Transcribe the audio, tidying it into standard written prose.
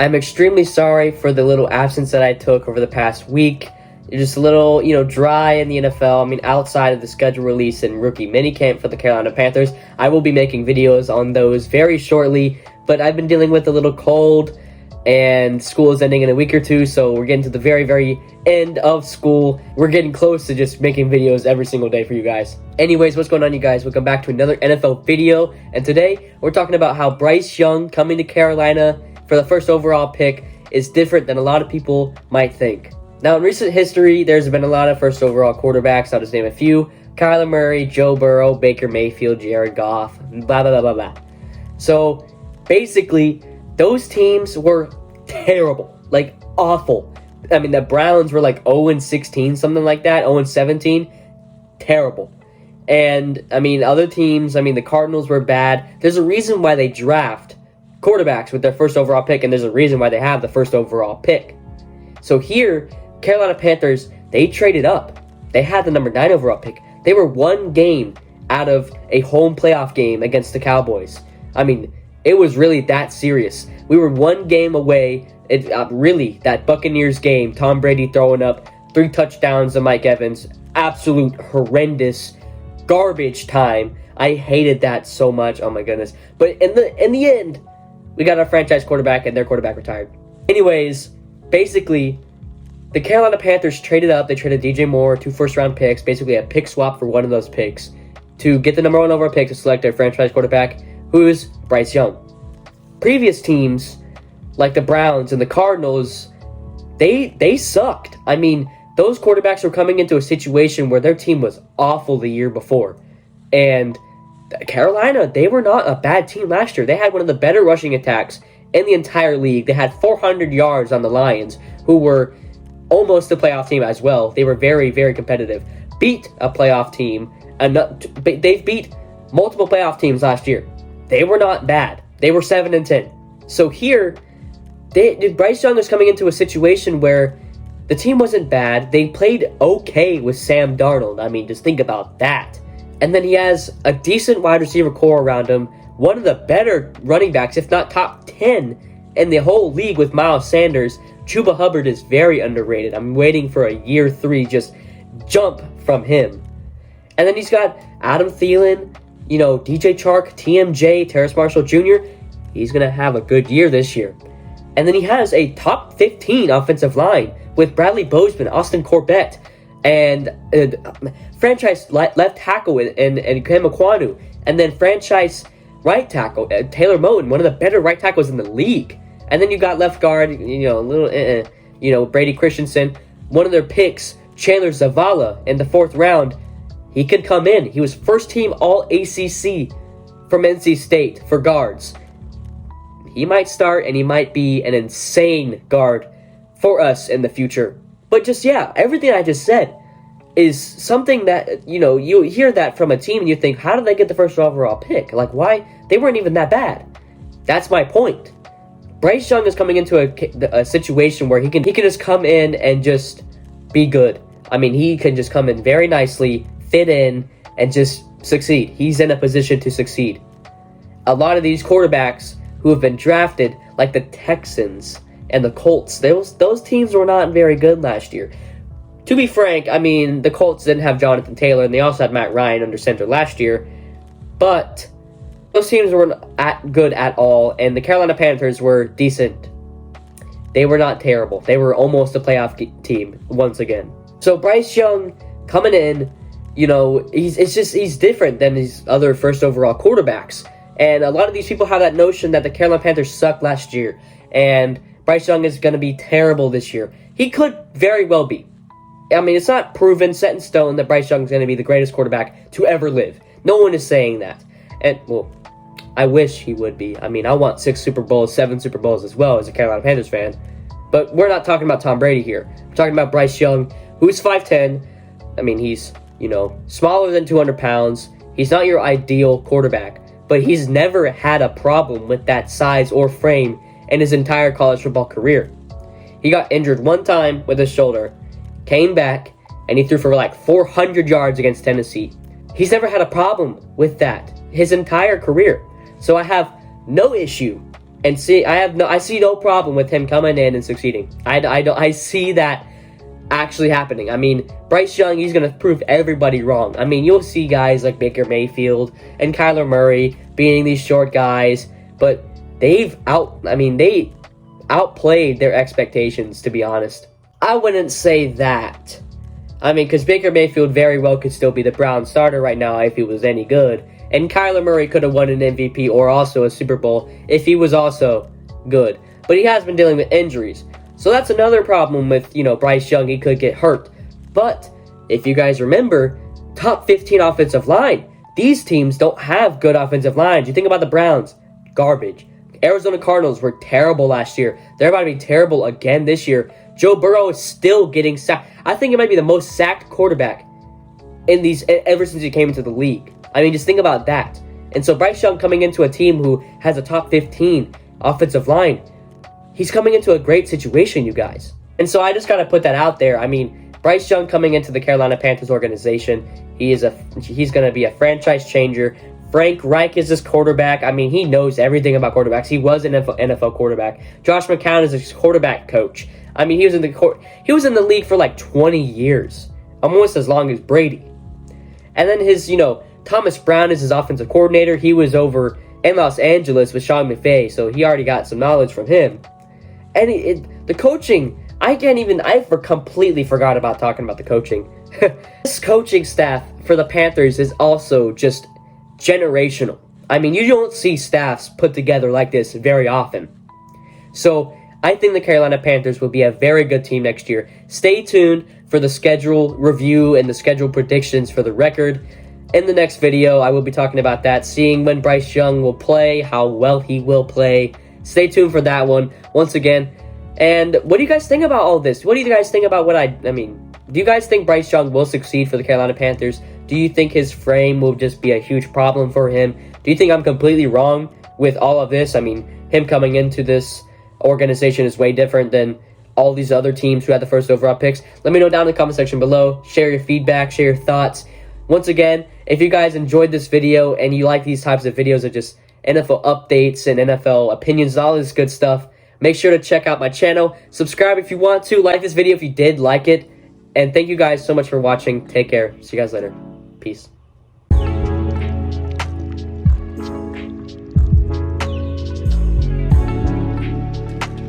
I'm extremely sorry for the little absence that I took over the past week. Just a little, dry in the NFL. I mean, outside of the schedule release and rookie minicamp for the Carolina Panthers. I will be making videos on those very shortly, but I've been dealing with a little cold, and school is ending in a week or two, so we're getting to the very, very end of school. We're getting close to just making videos every single day for you guys. Anyways, what's going on, you guys? Welcome back to another NFL video, and today we're talking about how Bryce Young coming to Carolina for the first overall pick is different than a lot of people might think. Now, in recent history, there's been a lot of first overall quarterbacks. I'll just name a few. Kyler Murray, Joe Burrow, Baker Mayfield, Jared Goff, blah, blah, blah, blah, blah. So, basically, those teams were terrible, like awful. I mean, the Browns were like 0-16, something like that, 0-17, terrible. And, I mean, other teams, the Cardinals were bad. There's a reason why they draft quarterbacks with their first overall pick, and there's a reason why they have the first overall pick. So here, Carolina Panthers, they traded up. They had the number 9 overall pick. They were one game out of a home playoff game against the Cowboys. I mean, it was really that serious. We were one game away. That Buccaneers game, Tom Brady throwing up 3 touchdowns to Mike Evans. Absolute horrendous garbage time. I hated that so much. Oh my goodness. But in the end, we got our franchise quarterback, and their quarterback retired. Anyways, basically, the Carolina Panthers traded up. They traded DJ Moore, 2 first-round picks, basically a pick swap for one of those picks, to get the number 1 overall pick to select their franchise quarterback, who is Bryce Young. Previous teams, like the Browns and the Cardinals, they sucked. I mean, those quarterbacks were coming into a situation where their team was awful the year before. And Carolina, they were not a bad team last year. They had one of the better rushing attacks in the entire league. They had 400 yards on the Lions, who were almost a playoff team as well. They were very, very competitive. Beat a playoff team. They've beat multiple playoff teams last year. They were not bad. They were 7-10. So here, Bryce Young is coming into a situation where the team wasn't bad. They played okay with Sam Darnold. I mean, just think about that. And then he has a decent wide receiver core around him. One of the better running backs, if not top 10 in the whole league, with Miles Sanders. Chuba Hubbard is very underrated. I'm waiting for a year 3 just jump from him. And then he's got Adam Thielen, DJ Chark, TMJ, Terrace Marshall Jr. He's going to have a good year this year. And then he has a top 15 offensive line with Bradley Bozeman, Austin Corbett, and franchise left tackle and Cam Aquanu. And then franchise right tackle, Taylor Moton, one of the better right tackles in the league. And then you got left guard, Brady Christensen. One of their picks, Chandler Zavala, in the 4th round. He could come in. He was first team All-ACC from NC State for guards. He might start, and he might be an insane guard for us in the future. But everything I just said is something that, you hear that from a team and you think, how did they get the first overall pick? Like, why? They weren't even that bad. That's my point. Bryce Young is coming into a situation where he can just come in and just be good. I mean, he can just come in very nicely, fit in, and just succeed. He's in a position to succeed. A lot of these quarterbacks who have been drafted, like the Texans and the Colts, those teams were not very good last year. To be frank, the Colts didn't have Jonathan Taylor, and they also had Matt Ryan under center last year. But those teams weren't good at all, and the Carolina Panthers were decent. They were not terrible. They were almost a playoff team once again. So Bryce Young coming in, he's different than these other first overall quarterbacks. And a lot of these people have that notion that the Carolina Panthers sucked last year, and Bryce Young is going to be terrible this year. He could very well be. It's not proven, set in stone, that Bryce Young is going to be the greatest quarterback to ever live. No one is saying that. And, I wish he would be. I want 6 Super Bowls, 7 Super Bowls as well as a Carolina Panthers fan. But we're not talking about Tom Brady here. We're talking about Bryce Young, who's 5'10". He's, smaller than 200 pounds. He's not your ideal quarterback. But he's never had a problem with that size or frame in his entire college football career. He got injured one time with his shoulder, came back, and he threw for like 400 yards against Tennessee. He's never had a problem with that his entire career. So I have no issue And I see no problem with him coming in and succeeding. I see that actually happening. I mean, Bryce Young, he's going to prove everybody wrong. I mean, you'll see guys like Baker Mayfield and Kyler Murray being these short guys, but they outplayed their expectations, to be honest. I wouldn't say that. I mean, because Baker Mayfield very well could still be the Browns starter right now if he was any good. And Kyler Murray could have won an MVP or also a Super Bowl if he was also good. But he has been dealing with injuries. So that's another problem with, Bryce Young. He could get hurt. But if you guys remember, top 15 offensive line. These teams don't have good offensive lines. You think about the Browns, garbage. Arizona Cardinals were terrible last year. They're about to be terrible again this year. Joe Burrow is still getting sacked. I think it might be the most sacked quarterback ever since he came into the league. I mean, just think about that. And so Bryce Young coming into a team who has a top 15 offensive line, he's coming into a great situation, you guys. And so I just got to put that out there. I mean, Bryce Young coming into the Carolina Panthers organization, he's going to be a franchise changer. Frank Reich is his quarterback. I mean, he knows everything about quarterbacks. He was an NFL quarterback. Josh McCown is his quarterback coach. I mean, he was in the league for like 20 years, almost as long as Brady. And then his, Thomas Brown is his offensive coordinator. He was over in Los Angeles with Sean McVay, so he already got some knowledge from him. And the coaching, I completely forgot about talking about the coaching. This coaching staff for the Panthers is also just generational. I mean, you don't see staffs put together like this very often. So I think the Carolina Panthers will be a very good team next year. Stay tuned for the schedule review and the schedule predictions for the record. In the next video, I will be talking about that, seeing when Bryce Young will play, how well he will play. Stay tuned for that one once again. And what do you guys think about all this? What do you guys think about do you guys think Bryce Young will succeed for the Carolina Panthers? Do you think his frame will just be a huge problem for him? Do you think I'm completely wrong with all of this? I mean, him coming into this organization is way different than all these other teams who had the first overall picks. Let me know down in the comment section below. Share your feedback, share your thoughts. Once again, if you guys enjoyed this video and you like these types of videos of just NFL updates and NFL opinions, all this good stuff, make sure to check out my channel. Subscribe if you want to. Like this video if you did like it. And thank you guys so much for watching. Take care. See you guys later. Peace.